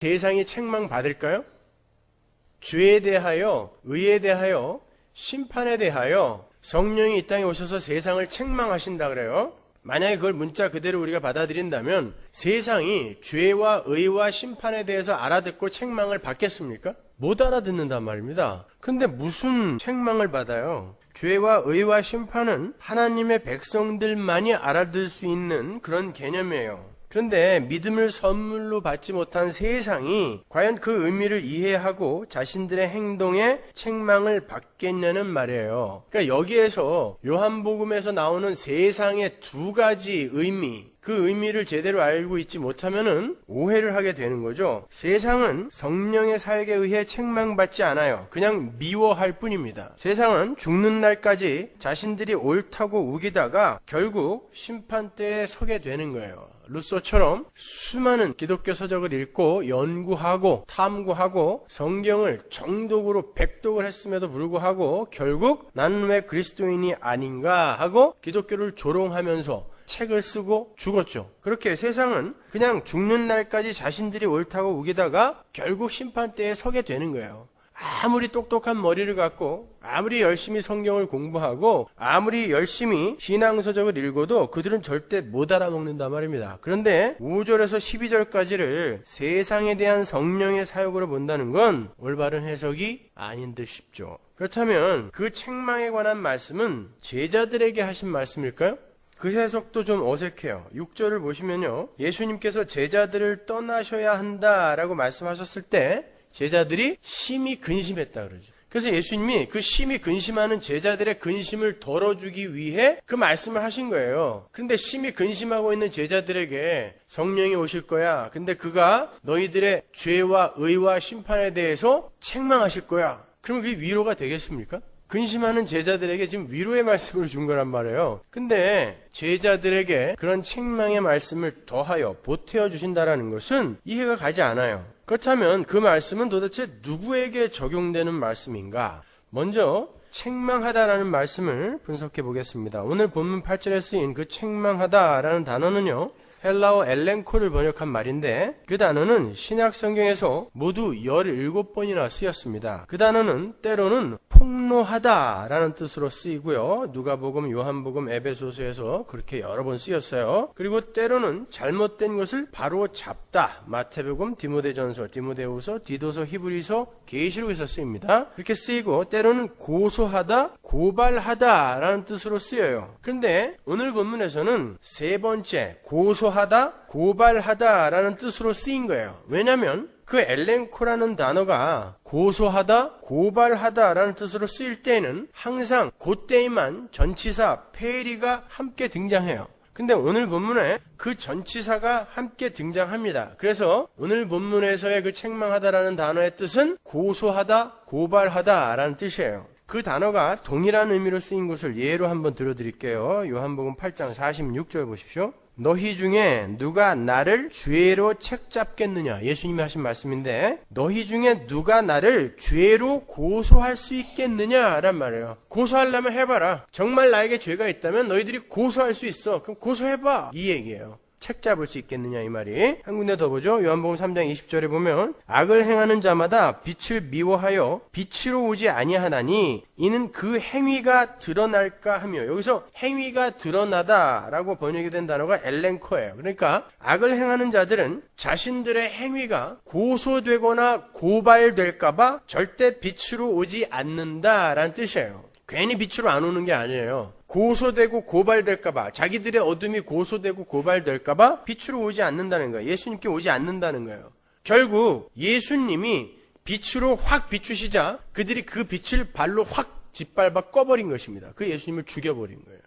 세상이 책망받을까요? 죄에 대하여, 의에 대하여, 심판에 대하여 성령이 이 땅에 오셔서 세상을 책망하신다 그래요. 만약에 그걸 문자 그대로 우리가 받아들인다면 세상이 죄와 의와 심판에 대해서 알아듣고 책망을 받겠습니까? 못 알아듣는단 말입니다. 그런데 무슨 책망을 받아요? 죄와 의와 심판은 하나님의 백성들만이 알아들 수 있는 그런 개념이에요. 그런데 믿음을 선물로 받지 못한 세상이 과연 그 의미를 이해하고 자신들의 행동에 책망을 받겠냐는 말이에요. 그러니까 여기에서 요한복음에서 나오는 세상의 두 가지 의미, 그 의미를 제대로 알고 있지 못하면은 오해를 하게 되는 거죠. 세상은 성령의 사역에 의해 책망받지 않아요. 그냥 미워할 뿐입니다. 세상은 죽는 날까지 자신들이 옳다고 우기다가 결국 심판대에 서게 되는 거예요. 루소처럼 수많은 기독교 서적을 읽고 연구하고 탐구하고 성경을 정독으로 백독을 했음에도 불구하고 결국 나는 왜 그리스도인이 아닌가 하고 기독교를 조롱하면서 책을 쓰고 죽었죠. 그렇게 세상은 그냥 죽는 날까지 자신들이 옳다고 우기다가 결국 심판대에 서게 되는 거예요. 아무리 똑똑한 머리를 갖고 아무리 열심히 성경을 공부하고 아무리 열심히 신앙서적을 읽어도 그들은 절대 못 알아먹는단 말입니다. 그런데 5절에서 12절까지를 세상에 대한 성령의 사역으로 본다는 건 올바른 해석이 아닌 듯 싶죠. 그렇다면 그 책망에 관한 말씀은 제자들에게 하신 말씀일까요? 그 해석도 좀 어색해요. 6절을 보시면요, 예수님께서 제자들을 떠나셔야 한다라고 말씀하셨을 때 제자들이 심히 근심했다 그러죠. 그래서 예수님이 그 심히 근심하는 제자들의 근심을 덜어주기 위해 그 말씀을 하신 거예요. 그런데 심히 근심하고 있는 제자들에게 성령이 오실 거야. 근데 그가 너희들의 죄와 의와 심판에 대해서 책망하실 거야. 그럼 그게 위로가 되겠습니까? 근심하는 제자들에게 지금 위로의 말씀을 준 거란 말이에요. 근데 제자들에게 그런 책망의 말씀을 더하여 보태어 주신다라는 것은 이해가 가지 않아요. 그렇다면 그 말씀은 도대체 누구에게 적용되는 말씀인가? 먼저 책망하다라는 말씀을 분석해 보겠습니다. 오늘 본문 8절에 쓰인 그 책망하다라는 단어는요, 헬라어 엘렌코를 번역한 말인데 그 단어는 신약 성경에서 모두 17번이나 쓰였습니다. 그 단어는 때로는 폭로하다라는 뜻으로 쓰이고요. 누가복음, 요한복음, 에베소서에서 그렇게 여러 번 쓰였어요. 그리고 때로는 잘못된 것을 바로 잡다. 마태복음, 디모데전서, 디모데후서, 디도서, 히브리서, 계시록에서 쓰입니다. 이렇게 쓰이고 때로는 고소하다, 고발하다라는 뜻으로 쓰여요. 그런데 오늘 본문에서는 세 번째 고소하다, 고발하다라는 뜻으로 쓰인 거예요. 왜냐하면 그 엘렌코라는 단어가 고소하다, 고발하다라는 뜻으로 쓰일 때에는 항상 그때에만 전치사 페리가 함께 등장해요. 근데 오늘 본문에 그 전치사가 함께 등장합니다. 그래서 오늘 본문에서의 그 책망하다라는 단어의 뜻은 고소하다, 고발하다라는 뜻이에요. 그 단어가 동일한 의미로 쓰인 것을 예로 한번 들어드릴게요. 요한복음 8장 46절 보십시오. 너희 중에 누가 나를 죄로 책잡겠느냐? 예수님이 하신 말씀인데 너희 중에 누가 나를 죄로 고소할 수 있겠느냐란 말이에요. 고소하려면 해봐라. 정말 나에게 죄가 있다면 너희들이 고소할 수 있어. 그럼 고소해봐. 이 얘기예요. 책 잡을 수 있겠느냐 이 말이. 한 군데 더 보죠. 요한복음 3장 20절에 보면 악을 행하는 자마다 빛을 미워하여 빛으로 오지 아니하나니 이는 그 행위가 드러날까 하며, 여기서 행위가 드러나다라고 번역이 된 단어가 엘렌코예요. 그러니까 악을 행하는 자들은 자신들의 행위가 고소되거나 고발될까봐 절대 빛으로 오지 않는다라는 뜻이에요. 괜히 빛으로 안 오는 게 아니에요. 고소되고 고발될까봐, 자기들의 어둠이 고소되고 고발될까봐 빛으로 오지 않는다는 거예요. 예수님께 오지 않는다는 거예요. 결국 예수님이 빛으로 확 비추시자 그들이 그 빛을 발로 확 짓밟아 꺼버린 것입니다. 그 예수님을 죽여버린 거예요.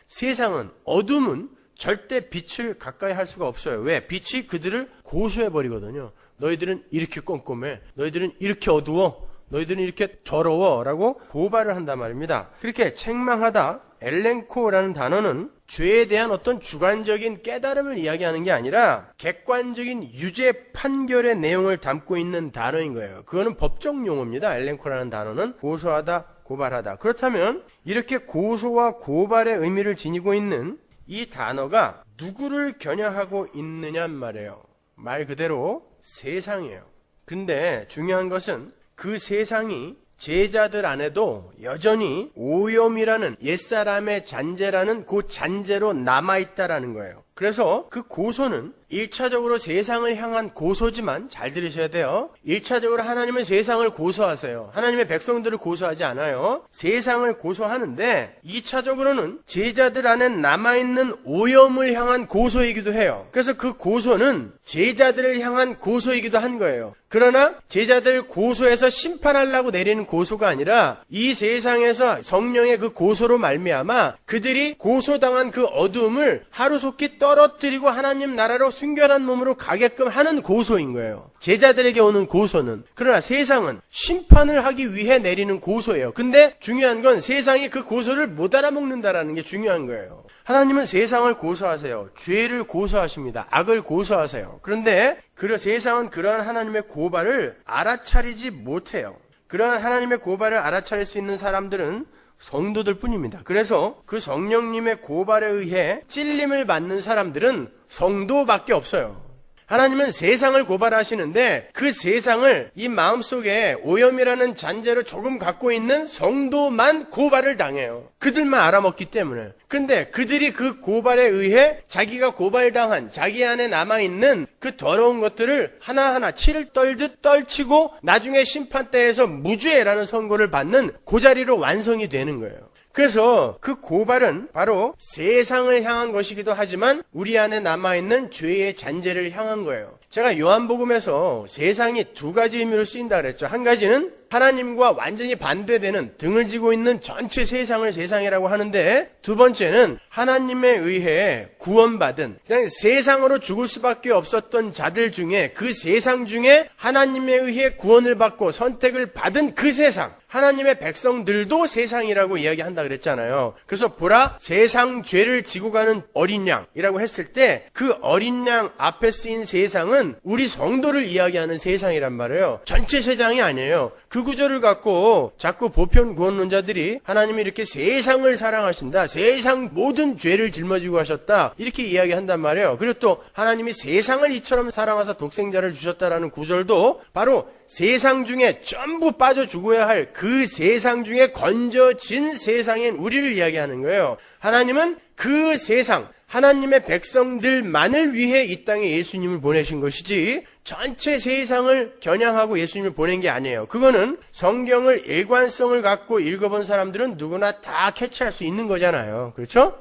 세상은, 어둠은 절대 빛을 가까이 할 수가 없어요. 왜? 빛이 그들을 고소해버리거든요. 너희들은 이렇게 꼼꼼해. 너희들은 이렇게 어두워. 너희들은 이렇게 더러워 라고 고발을 한단 말입니다. 그렇게 책망하다, 엘렌코라는 단어는 죄에 대한 어떤 주관적인 깨달음을 이야기하는 게 아니라 객관적인 유죄 판결의 내용을 담고 있는 단어인 거예요. 그거는 법적 용어입니다. 엘렌코라는 단어는 고소하다, 고발하다. 그렇다면 이렇게 고소와 고발의 의미를 지니고 있는 이 단어가 누구를 겨냥하고 있느냔 말이에요. 말 그대로 세상이에요. 근데 중요한 것은 그 세상이 제자들 안에도 여전히 오염이라는 옛사람의 잔재라는 그 잔재로 남아있다라는 거예요. 그래서 그 고소는 1차적으로 세상을 향한 고소지만 잘 들으셔야 돼요. 1차적으로 하나님은 세상을 고소하세요. 하나님의 백성들을 고소하지 않아요. 세상을 고소하는데 2차적으로는 제자들 안에 남아있는 오염을 향한 고소이기도 해요. 그래서 그 고소는 제자들을 향한 고소이기도 한 거예요. 그러나 제자들 고소해서 심판하려고 내리는 고소가 아니라 이 세상에서 성령의 그 고소로 말미암아 그들이 고소당한 그 어두움을 하루속히 떨어뜨리고 하나님 나라로 순결한 몸으로 가게끔 하는 고소인 거예요. 제자들에게 오는 고소는. 그러나 세상은 심판을 하기 위해 내리는 고소예요. 근데 중요한 건 세상이 그 고소를 못 알아먹는다라는 게 중요한 거예요. 하나님은 세상을 고소하세요. 죄를 고소하십니다. 악을 고소하세요. 그런데 세상은 그러한 하나님의 고발을 알아차리지 못해요. 그러한 하나님의 고발을 알아차릴 수 있는 사람들은 성도들 뿐입니다. 그래서 그 성령님의 고발에 의해 찔림을 받는 사람들은 성도밖에 없어요. 하나님은 세상을 고발하시는데 그 세상을 이 마음속에 오염이라는 잔재로 조금 갖고 있는 성도만 고발을 당해요. 그들만 알아먹기 때문에. 그런데 그들이 그 고발에 의해 자기가 고발당한 자기 안에 남아있는 그 더러운 것들을 하나하나 치를 떨듯 떨치고 나중에 심판대에서 무죄라는 선고를 받는 그 자리로 완성이 되는 거예요. 그래서 그 고발은 바로 세상을 향한 것이기도 하지만 우리 안에 남아있는 죄의 잔재를 향한 거예요. 제가 요한복음에서 세상이 두 가지 의미로 쓰인다 그랬죠. 한 가지는 하나님과 완전히 반대되는 등을 지고 있는 전체 세상을 세상이라고 하는데, 두 번째는 하나님에 의해 구원받은 그냥 세상으로 죽을 수밖에 없었던 자들 중에 그 세상 중에 하나님에 의해 구원을 받고 선택을 받은 그 세상, 하나님의 백성들도 세상이라고 이야기한다 그랬잖아요. 그래서 보라, 세상 죄를 지고 가는 어린 양이라고 했을 때 그 어린 양 앞에 쓰인 세상은 우리 성도를 이야기하는 세상이란 말이에요. 전체 세상이 아니에요. 그 구절을 갖고 자꾸 보편 구원론자들이 하나님이 이렇게 세상을 사랑하신다, 세상 모든 죄를 짊어지고 하셨다, 이렇게 이야기한단 말이에요. 그리고 또 하나님이 세상을 이처럼 사랑하사 독생자를 주셨다라는 구절도 바로 세상 중에 전부 빠져 죽어야 할 그 세상 중에 건져진 세상인 우리를 이야기하는 거예요. 하나님은 그 세상, 하나님의 백성들만을 위해 이 땅에 예수님을 보내신 것이지 전체 세상을 겨냥하고 예수님을 보낸 게 아니에요. 그거는 성경을 일관성을 갖고 읽어본 사람들은 누구나 다 캐치할 수 있는 거잖아요. 그렇죠?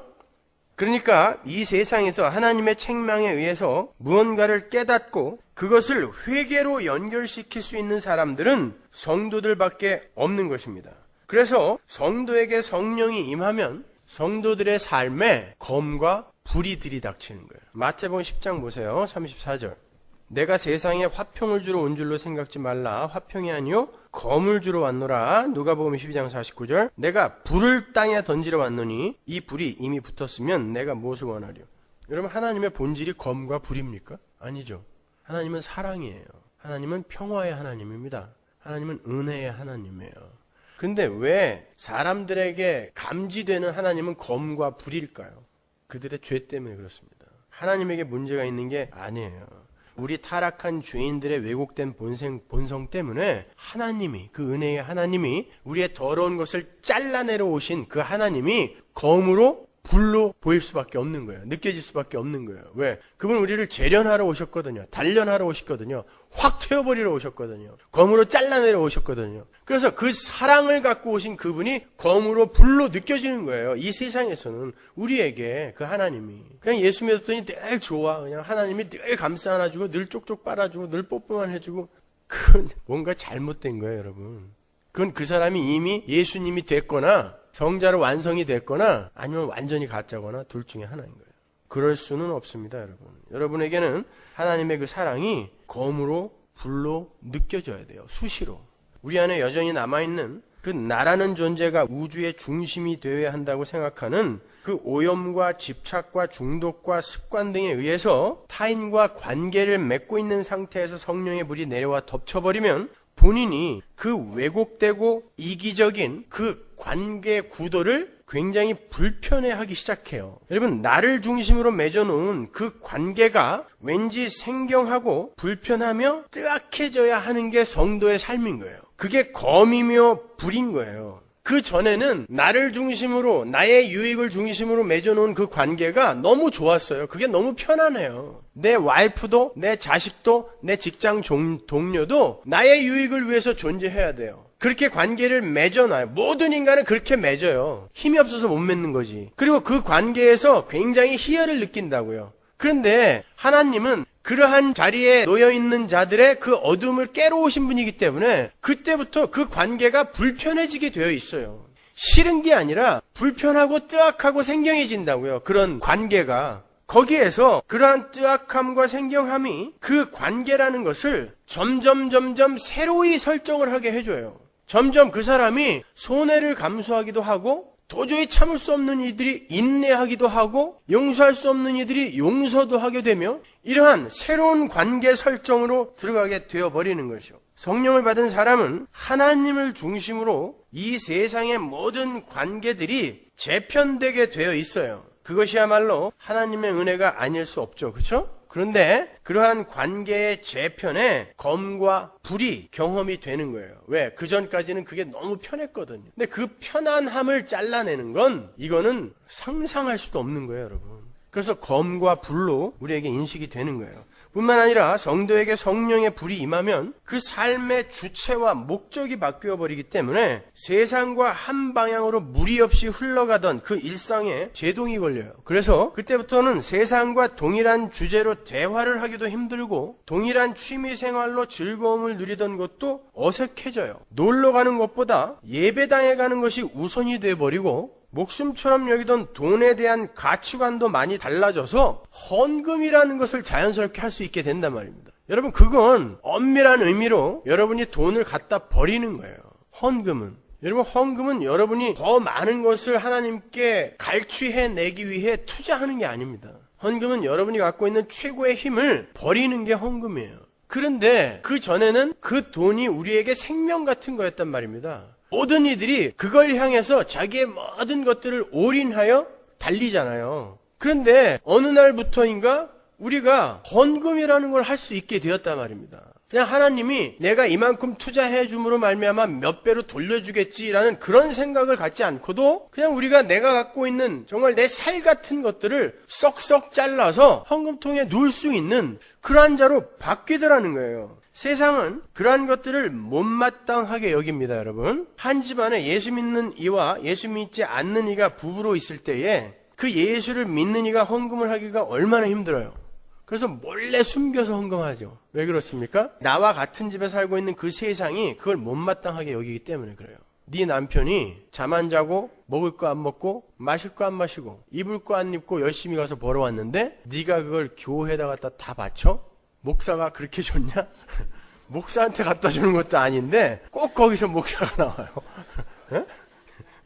그러니까 이 세상에서 하나님의 책망에 의해서 무언가를 깨닫고 그것을 회개로 연결시킬 수 있는 사람들은 성도들밖에 없는 것입니다. 그래서 성도에게 성령이 임하면 성도들의 삶에 검과 불이 들이닥치는 거예요. 마태복음 10장 보세요. 34절. 내가 세상에 화평을 주러 온 줄로 생각지 말라. 화평이 아니요 검을 주러 왔노라. 누가복음 12장 49절. 내가 불을 땅에 던지러 왔노니 이 불이 이미 붙었으면 내가 무엇을 원하려. 여러분, 하나님의 본질이 검과 불입니까? 아니죠. 하나님은 사랑이에요. 하나님은 평화의 하나님입니다. 하나님은 은혜의 하나님이에요. 그런데 왜 사람들에게 감지되는 하나님은 검과 불일까요? 그들의 죄 때문에 그렇습니다. 하나님에게 문제가 있는 게 아니에요. 우리 타락한 죄인들의 왜곡된 본성 때문에 하나님이, 그 은혜의 하나님이 우리의 더러운 것을 잘라내려 오신 그 하나님이 검으로 불로 보일 수밖에 없는 거예요. 느껴질 수밖에 없는 거예요. 왜? 그분 우리를 재련하러 오셨거든요. 단련하러 오셨거든요. 확 태워버리러 오셨거든요. 검으로 잘라내려 오셨거든요. 그래서 그 사랑을 갖고 오신 그분이 검으로 불로 느껴지는 거예요. 이 세상에서는 우리에게 그 하나님이 그냥 예수 믿었더니 늘 좋아, 그냥 하나님이 늘 감싸 안아주고 늘 쪽쪽 빨아주고 늘 뽀뽀만 해주고, 그건 뭔가 잘못된 거예요, 여러분. 그건 그 사람이 이미 예수님이 됐거나 성자로 완성이 됐거나 아니면 완전히 가짜거나 둘 중에 하나인 거예요. 그럴 수는 없습니다, 여러분. 여러분에게는 하나님의 그 사랑이 검으로 불로 느껴져야 돼요. 수시로. 우리 안에 여전히 남아있는 그 나라는 존재가 우주의 중심이 되어야 한다고 생각하는 그 오염과 집착과 중독과 습관 등에 의해서 타인과 관계를 맺고 있는 상태에서 성령의 불이 내려와 덮쳐버리면 본인이 그 왜곡되고 이기적인 그 관계 구도를 굉장히 불편해하기 시작해요. 여러분, 나를 중심으로 맺어놓은 그 관계가 왠지 생경하고 불편하며 뜨악해져야 하는 게 성도의 삶인 거예요. 그게 검이며 불인 거예요. 그 전에는 나를 중심으로, 나의 유익을 중심으로 맺어놓은 그 관계가 너무 좋았어요. 그게 너무 편안해요. 내 와이프도, 내 자식도, 내 직장 동료도 나의 유익을 위해서 존재해야 돼요. 그렇게 관계를 맺어놔요. 모든 인간은 그렇게 맺어요. 힘이 없어서 못 맺는 거지. 그리고 그 관계에서 굉장히 희열을 느낀다고요. 그런데 하나님은 그러한 자리에 놓여있는 자들의 그 어둠을 깨러 오신 분이기 때문에 그때부터 그 관계가 불편해지게 되어 있어요. 싫은 게 아니라 불편하고 뜨악하고 생경해진다고요. 그런 관계가. 거기에서 그러한 뜨악함과 생경함이 그 관계라는 것을 점점 새로이 설정을 하게 해줘요. 점점 그 사람이 손해를 감수하기도 하고 도저히 참을 수 없는 이들이 인내하기도 하고 용서할 수 없는 이들이 용서도 하게 되며 이러한 새로운 관계 설정으로 들어가게 되어버리는 것이죠. 성령을 받은 사람은 하나님을 중심으로 이 세상의 모든 관계들이 재편되게 되어 있어요. 그것이야말로 하나님의 은혜가 아닐 수 없죠. 그렇죠? 그런데 그러한 관계의 재편에 검과 불이 경험이 되는 거예요. 왜? 그 전까지는 그게 너무 편했거든요. 근데 그 편안함을 잘라내는 건 이거는 상상할 수도 없는 거예요, 여러분. 그래서 검과 불로 우리에게 인식이 되는 거예요. 뿐만 아니라 성도에게 성령의 불이 임하면 그 삶의 주체와 목적이 바뀌어 버리기 때문에 세상과 한 방향으로 무리 없이 흘러가던 그 일상에 제동이 걸려요. 그래서 그때부터는 세상과 동일한 주제로 대화를 하기도 힘들고 동일한 취미 생활로 즐거움을 누리던 것도 어색해져요. 놀러 가는 것보다 예배당에 가는 것이 우선이 돼버리고 목숨처럼 여기던 돈에 대한 가치관도 많이 달라져서 헌금이라는 것을 자연스럽게 할 수 있게 된단 말입니다. 여러분, 그건 엄밀한 의미로 여러분이 돈을 갖다 버리는 거예요. 헌금은. 여러분, 헌금은 여러분이 더 많은 것을 하나님께 갈취해내기 위해 투자하는 게 아닙니다. 헌금은 여러분이 갖고 있는 최고의 힘을 버리는 게 헌금이에요. 그런데 그 전에는 그 돈이 우리에게 생명 같은 거였단 말입니다. 모든 이들이 그걸 향해서 자기의 모든 것들을 올인하여 달리잖아요. 그런데 어느 날부터인가 우리가 헌금이라는 걸 할 수 있게 되었단 말입니다. 그냥 하나님이 내가 이만큼 투자해 줌으로 말미암아 몇 배로 돌려주겠지라는 그런 생각을 갖지 않고도 그냥 우리가 내가 갖고 있는 정말 내 살 같은 것들을 썩썩 잘라서 헌금통에 넣을 수 있는 그러한 자로 바뀌더라는 거예요. 세상은 그러한 것들을 못마땅하게 여깁니다, 여러분. 한 집안에 예수 믿는 이와 예수 믿지 않는 이가 부부로 있을 때에 그 예수를 믿는 이가 헌금을 하기가 얼마나 힘들어요. 그래서 몰래 숨겨서 헌금하죠. 왜 그렇습니까? 나와 같은 집에 살고 있는 그 세상이 그걸 못마땅하게 여기기 때문에 그래요. 네 남편이 잠 안 자고 먹을 거 안 먹고 마실 거 안 마시고 입을 거 안 입고 열심히 가서 벌어왔는데 네가 그걸 교회에다 갖다 다 바쳐? 목사가 그렇게 좋냐? 목사한테 갖다 주는 것도 아닌데 꼭 거기서 목사가 나와요. 에?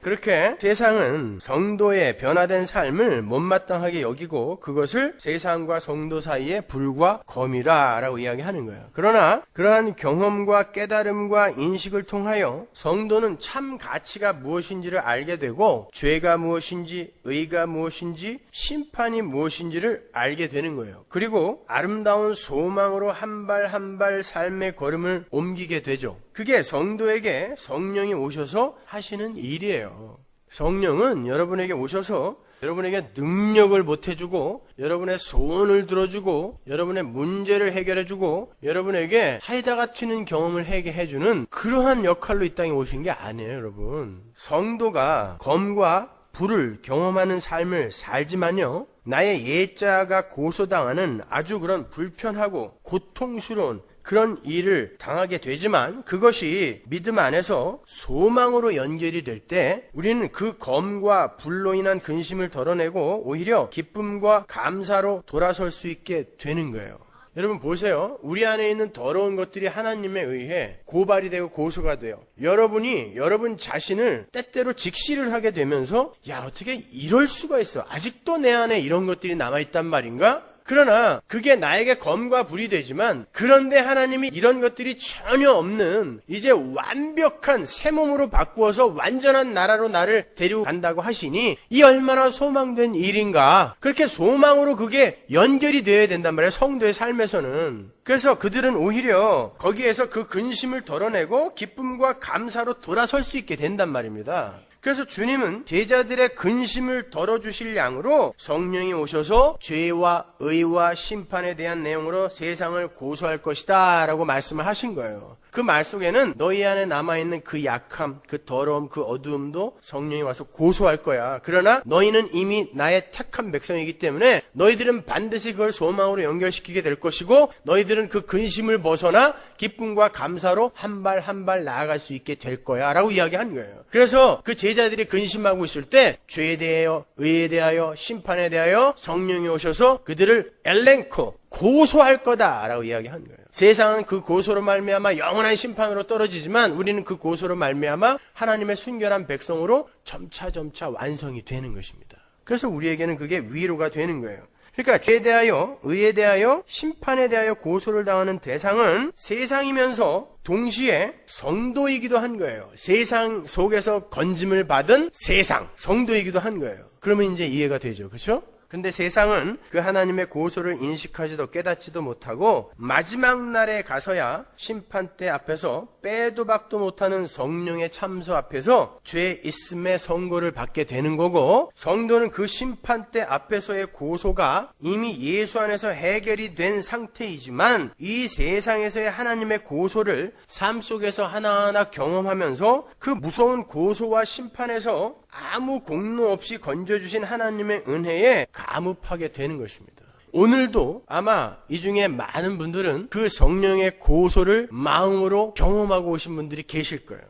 그렇게 세상은 성도의 변화된 삶을 못마땅하게 여기고 그것을 세상과 성도 사이의 불과 검이라라고 이야기하는 거예요. 그러나 그러한 경험과 깨달음과 인식을 통하여 성도는 참 가치가 무엇인지를 알게 되고 죄가 무엇인지 의가 무엇인지 심판이 무엇인지를 알게 되는 거예요. 그리고 아름다운 소망으로 한 발 한 발 삶의 걸음을 옮기게 되죠. 그게 성도에게 성령이 오셔서 하시는 일이에요. 성령은 여러분에게 오셔서 여러분에게 능력을 보태주고 여러분의 소원을 들어주고 여러분의 문제를 해결해주고 여러분에게 사이다가 튀는 경험을 하게 해주는 그러한 역할로 이 땅에 오신 게 아니에요, 여러분. 성도가 검과 불을 경험하는 삶을 살지만요, 나의 예자가 고소당하는 아주 그런 불편하고 고통스러운 그런 일을 당하게 되지만 그것이 믿음 안에서 소망으로 연결이 될 때 우리는 그 검과 불로 인한 근심을 덜어내고 오히려 기쁨과 감사로 돌아설 수 있게 되는 거예요. 여러분 보세요. 우리 안에 있는 더러운 것들이 하나님에 의해 고발이 되고 고소가 돼요. 여러분이 여러분 자신을 때때로 직시를 하게 되면서 야, 어떻게 이럴 수가 있어. 아직도 내 안에 이런 것들이 남아있단 말인가? 그러나 그게 나에게 검과 불이 되지만, 그런데 하나님이 이런 것들이 전혀 없는 이제 완벽한 새 몸으로 바꾸어서 완전한 나라로 나를 데리고 간다고 하시니 이 얼마나 소망된 일인가. 그렇게 소망으로 그게 연결이 되어야 된단 말이에요, 성도의 삶에서는. 그래서 그들은 오히려 거기에서 그 근심을 덜어내고 기쁨과 감사로 돌아설 수 있게 된단 말입니다. 그래서 주님은 제자들의 근심을 덜어주실 양으로 성령이 오셔서 죄와 의와 심판에 대한 내용으로 세상을 고소할 것이다 라고 말씀을 하신 거예요. 그 말 속에는 너희 안에 남아있는 그 약함, 그 더러움, 그 어두움도 성령이 와서 고소할 거야. 그러나 너희는 이미 나의 택한 백성이기 때문에 너희들은 반드시 그걸 소망으로 연결시키게 될 것이고, 너희들은 그 근심을 벗어나 기쁨과 감사로 한 발 한 발 나아갈 수 있게 될 거야 라고 이야기한 거예요. 그래서 그 제자들이 근심하고 있을 때 죄에 대하여, 의에 대하여, 심판에 대하여 성령이 오셔서 그들을 엘렌코, 고소할 거다라고 이야기한 거예요. 세상은 그 고소로 말미암아 영원한 심판으로 떨어지지만 우리는 그 고소로 말미암아 하나님의 순결한 백성으로 점차 완성이 되는 것입니다. 그래서 우리에게는 그게 위로가 되는 거예요. 그러니까 죄에 대하여, 의에 대하여, 심판에 대하여 고소를 당하는 대상은 세상이면서 동시에 성도이기도 한 거예요. 세상 속에서 건짐을 받은 세상, 성도이기도 한 거예요. 그러면 이제 이해가 되죠. 그렇죠? 근데 세상은 그 하나님의 고소를 인식하지도 깨닫지도 못하고 마지막 날에 가서야 심판대 앞에서 빼도 박도 못하는 성령의 참소 앞에서 죄 있음의 선고를 받게 되는 거고, 성도는 그 심판대 앞에서의 고소가 이미 예수 안에서 해결이 된 상태이지만 이 세상에서의 하나님의 고소를 삶 속에서 하나하나 경험하면서 그 무서운 고소와 심판에서 아무 공로 없이 건져주신 하나님의 은혜에 감up하게 되는 것입니다. 오늘도 아마 이 중에 많은 분들은 그 성령의 고소를 마음으로 경험하고 오신 분들이 계실 거예요.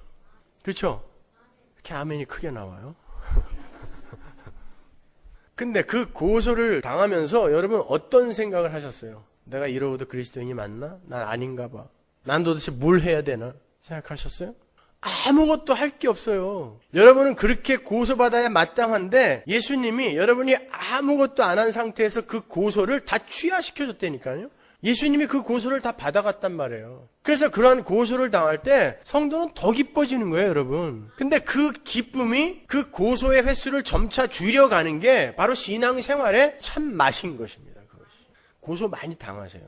그렇죠? 이렇게 아멘이 크게 나와요. 근데 그 고소를 당하면서 여러분 어떤 생각을 하셨어요? 내가 이러고도 그리스도인이 맞나? 난 아닌가 봐. 난 도대체 뭘 해야 되나? 생각하셨어요? 아무것도 할 게 없어요. 여러분은 그렇게 고소받아야 마땅한데 예수님이 여러분이 아무것도 안 한 상태에서 그 고소를 다 취하시켜줬다니까요. 예수님이 그 고소를 다 받아갔단 말이에요. 그래서 그러한 고소를 당할 때 성도는 더 기뻐지는 거예요, 여러분. 근데 그 기쁨이 그 고소의 횟수를 점차 줄여가는 게 바로 신앙생활의 참 맛인 것입니다. 그것이. 고소 많이 당하세요.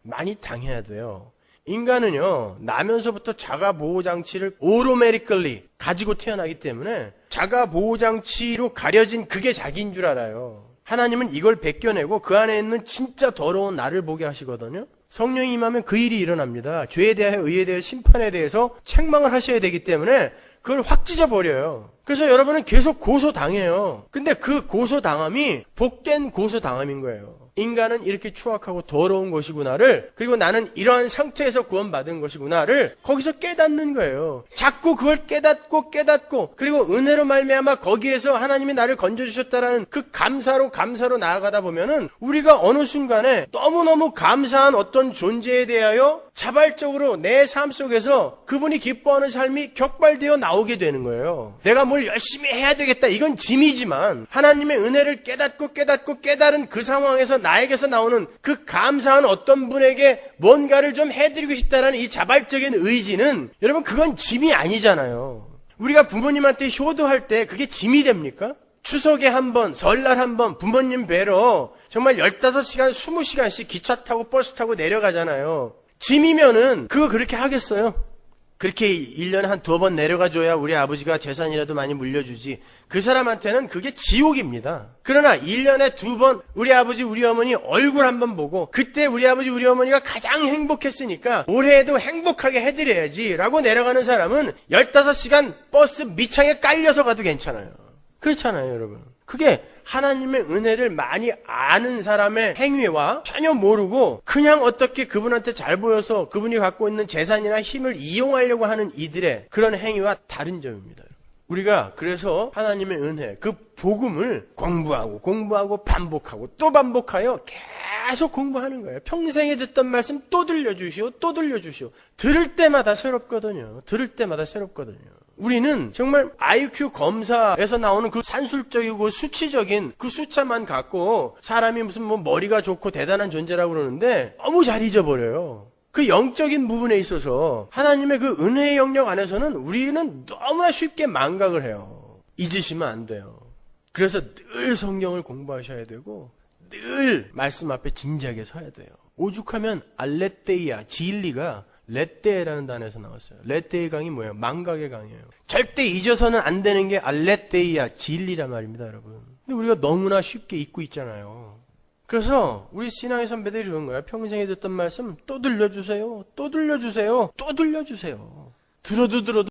많이 당해야 돼요. 인간은요, 나면서부터 자가보호장치를 오토매티컬리 가지고 태어나기 때문에 자가보호장치로 가려진 그게 자기인 줄 알아요. 하나님은 이걸 벗겨내고 그 안에 있는 진짜 더러운 나를 보게 하시거든요. 성령이 임하면 그 일이 일어납니다. 죄에 대하여, 의에 대하여, 심판에 대해서 책망을 하셔야 되기 때문에 그걸 확 찢어버려요. 그래서 여러분은 계속 고소당해요. 근데 그 고소당함이 복된 고소당함인 거예요. 인간은 이렇게 추악하고 더러운 것이구나를, 그리고 나는 이러한 상태에서 구원받은 것이구나를 거기서 깨닫는 거예요. 자꾸 그걸 깨닫고 그리고 은혜로 말미암아 거기에서 하나님이 나를 건져주셨다라는 그 감사로 나아가다 보면은 우리가 어느 순간에 너무너무 감사한 어떤 존재에 대하여 자발적으로 내 삶 속에서 그분이 기뻐하는 삶이 격발되어 나오게 되는 거예요. 내가 뭘 열심히 해야 되겠다, 이건 짐이지만 하나님의 은혜를 깨닫고 깨달은 그 상황에서 나에게서 나오는 그 감사한 어떤 분에게 뭔가를 좀 해드리고 싶다라는 이 자발적인 의지는, 여러분, 그건 짐이 아니잖아요. 우리가 부모님한테 효도할 때 그게 짐이 됩니까? 추석에 한 번, 설날 한 번 부모님 뵈러 정말 15시간, 20시간씩 기차 타고 버스 타고 내려가잖아요. 짐이면은 그거 그렇게 하겠어요? 그렇게 1년에 한 2번 내려가줘야 우리 아버지가 재산이라도 많이 물려주지. 그 사람한테는 그게 지옥입니다. 그러나 1년에 2번 우리 아버지 우리 어머니 얼굴 한번 보고, 그때 우리 아버지 우리 어머니가 가장 행복했으니까 올해에도 행복하게 해드려야지 라고 내려가는 사람은 15시간 버스 밑창에 깔려서 가도 괜찮아요. 그렇잖아요, 여러분. 그게 하나님의 은혜를 많이 아는 사람의 행위와 전혀 모르고 그냥 어떻게 그분한테 잘 보여서 그분이 갖고 있는 재산이나 힘을 이용하려고 하는 이들의 그런 행위와 다른 점입니다. 우리가 그래서 하나님의 은혜, 그 복음을 공부하고 반복하고 또 반복하여 계속 공부하는 거예요. 평생에 듣던 말씀 또 들려주시오. 들을 때마다 새롭거든요. 우리는 정말 IQ 검사에서 나오는 그 산술적이고 수치적인 그 숫자만 갖고 사람이 무슨 뭐 머리가 좋고 대단한 존재라고 그러는데 너무 잘 잊어버려요. 그 영적인 부분에 있어서 하나님의 그 은혜의 영역 안에서는 우리는 너무나 쉽게 망각을 해요. 잊으시면 안 돼요. 그래서 늘 성경을 공부하셔야 되고 늘 말씀 앞에 진지하게 서야 돼요. 오죽하면 알레테이아, 진리가 레떼라는 단어에서 나왔어요. 레떼의 강이 뭐예요? 망각의 강이에요. 절대 잊어서는 안 되는 게 알레테이아, 진리란 말입니다, 여러분. 근데 우리가 너무나 쉽게 잊고 있잖아요. 그래서 우리 신앙의 선배들이 그런 거야. 평생에 듣던 말씀 또 들려주세요. 들어도